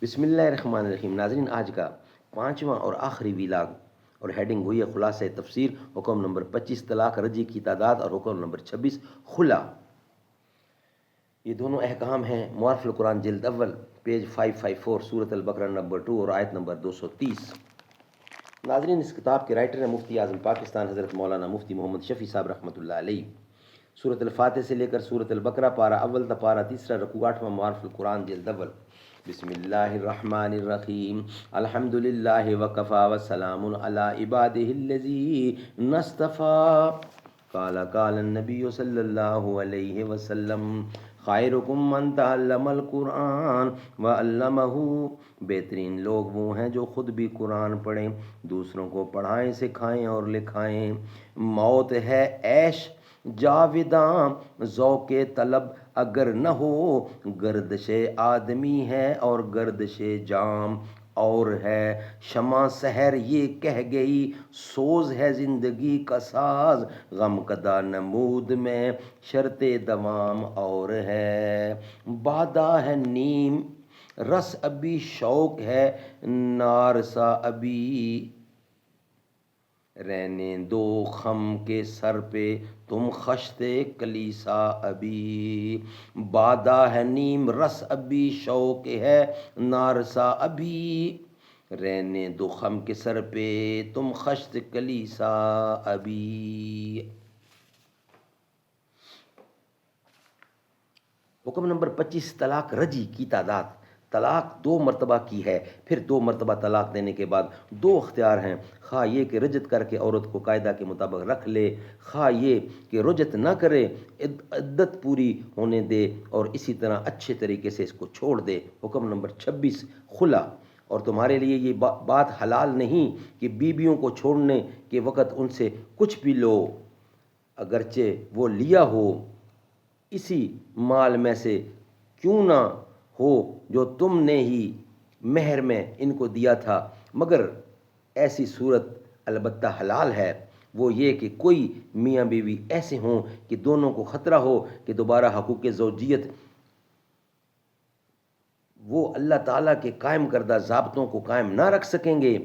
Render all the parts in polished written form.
بسم اللہ الرحمن الرحیم۔ ناظرین، آج کا پانچواں اور آخری ویلاگ اور ہیڈنگ ہوئی ہے خلاصہ تفسیر، حکم نمبر 25 طلاق رجی کی تعداد اور حکم نمبر 26 خلا۔ یہ دونوں احکام ہیں معارف القرآن جلد اول پیج 554 سورۃ البقرہ نمبر 2 اور آیت نمبر 230۔ ناظرین، اس کتاب کے رائٹر ہیں مفتی اعظم پاکستان حضرت مولانا مفتی محمد شفیع صاحب رحمۃ اللہ علیہ۔ سورۃ الفاتح سے لے کر سورۃ البقرہ پارہ اول تا پارہ تیسرا رکوع 8واں معارف القرآن جلد اول۔ بسم اللہ الرحمن الرحیم۔ الحمد للہ وکفی وسلام علی عبادہ الذین اصطفی۔ قال النبی صلی اللہ علیہ وسلم خیرکم من تعلم القرآن وعلمہ۔ بہترین لوگ وہ ہیں جو خود بھی قرآن پڑھیں، دوسروں کو پڑھائیں، سکھائیں اور لکھائیں۔ موت ہے عیش جاوداں ذوق طلب اگر نہ ہو، گردش آدمی ہے اور گردش جام اور ہے۔ شمع سحر یہ کہہ گئی سوز ہے زندگی کا ساز، غم کدہ نمود میں شرط دوام اور ہے۔ بادہ ہے نیم رس ابھی شوق ہے نارسا ابھی، رہنے دو خم کے سر پہ تم خشتے کلیسا ابھی۔ بادہ ہے نیم رس ابھی شوق ہے نارسا ابھی، رہنے دو خم کے سر پہ تم خشت کلیسا ابھی۔ حکم نمبر 25 طلاق رجی کی تعداد۔ طلاق 2 مرتبہ کی ہے، پھر 2 مرتبہ طلاق دینے کے بعد 2 اختیار ہیں، خواہ یہ کہ رجت کر کے عورت کو قاعدہ کے مطابق رکھ لے، خواہ یہ کہ رجت نہ کرے، عدت پوری ہونے دے اور اسی طرح اچھے طریقے سے اس کو چھوڑ دے۔ حکم نمبر 26 خلا۔ اور تمہارے لیے یہ بات حلال نہیں کہ بیویوں کو چھوڑنے کے وقت ان سے کچھ بھی لو، اگرچہ وہ لیا ہو اسی مال میں سے کیوں نہ ہو جو تم نے ہی مہر میں ان کو دیا تھا، مگر ایسی صورت البتہ حلال ہے، وہ یہ کہ کوئی میاں بیوی ایسے ہوں کہ دونوں کو خطرہ ہو کہ دوبارہ حقوق زوجیت وہ اللہ تعالیٰ کے قائم کردہ ضابطوں کو قائم نہ رکھ سکیں گے۔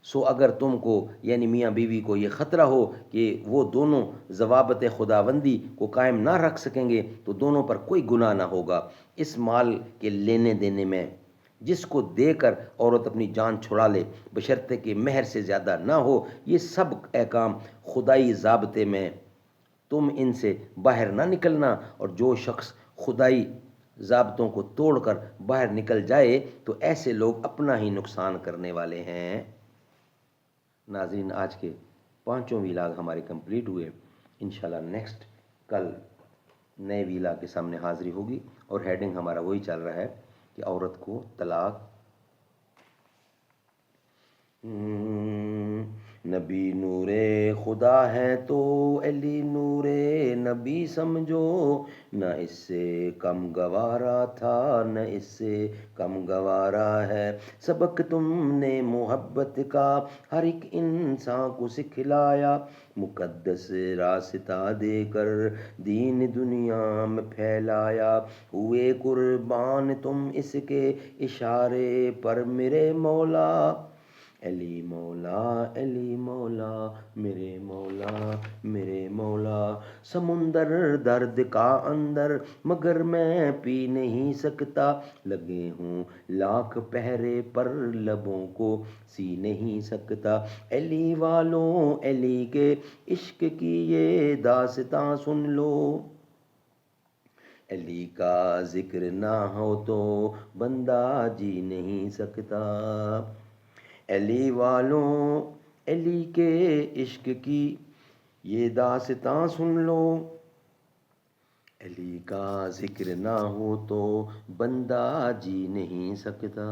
سو اگر تم کو یعنی میاں بیوی کو یہ خطرہ ہو کہ وہ دونوں ضوابط خداوندی کو قائم نہ رکھ سکیں گے تو دونوں پر کوئی گناہ نہ ہوگا۔ اس مال کے لینے دینے میں جس کو دے کر عورت اپنی جان چھڑا لے بشرطے کہ مہر سے زیادہ نہ ہو، یہ سب احکام خدائی ضابطے میں تم ان سے باہر نہ نکلنا، اور جو شخص خدائی ضابطوں کو توڑ کر باہر نکل جائے تو ایسے لوگ اپنا ہی نقصان کرنے والے ہیں۔ ناظرین، آج کے 5 ویلاگ ہمارے کمپلیٹ ہوئے۔ انشاءاللہ نیکسٹ کل نئے ویلاگ کے سامنے حاضری ہوگی، اور ہیڈنگ ہمارا وہی چل رہا ہے کہ عورت کو طلاق نبی نور خدا ہے تو علی نور نبی سمجھو، نہ اس سے کم گوارا تھا نہ اس سے کم گوارا ہے۔ سبق تم نے محبت کا ہر ایک انسان کو سکھلایا، مقدس راستہ دے کر دین دنیا میں پھیلایا، ہوئے قربان تم اس کے اشارے پر میرے مولا، علی مولا علی مولا میرے مولا میرے مولا۔ سمندر درد کا اندر مگر میں پی نہیں سکتا، لگے ہوں لاکھ پہرے پر لبوں کو سی نہیں سکتا۔ علی والوں علی کے عشق کی یہ داستاں سن لو، علی کا ذکر نہ ہو تو بندہ جی نہیں سکتا۔ علی والوں علی کے عشق کی یہ داستاں سن لو، علی کا ذکر نہ ہو تو بندہ جی نہیں سکتا۔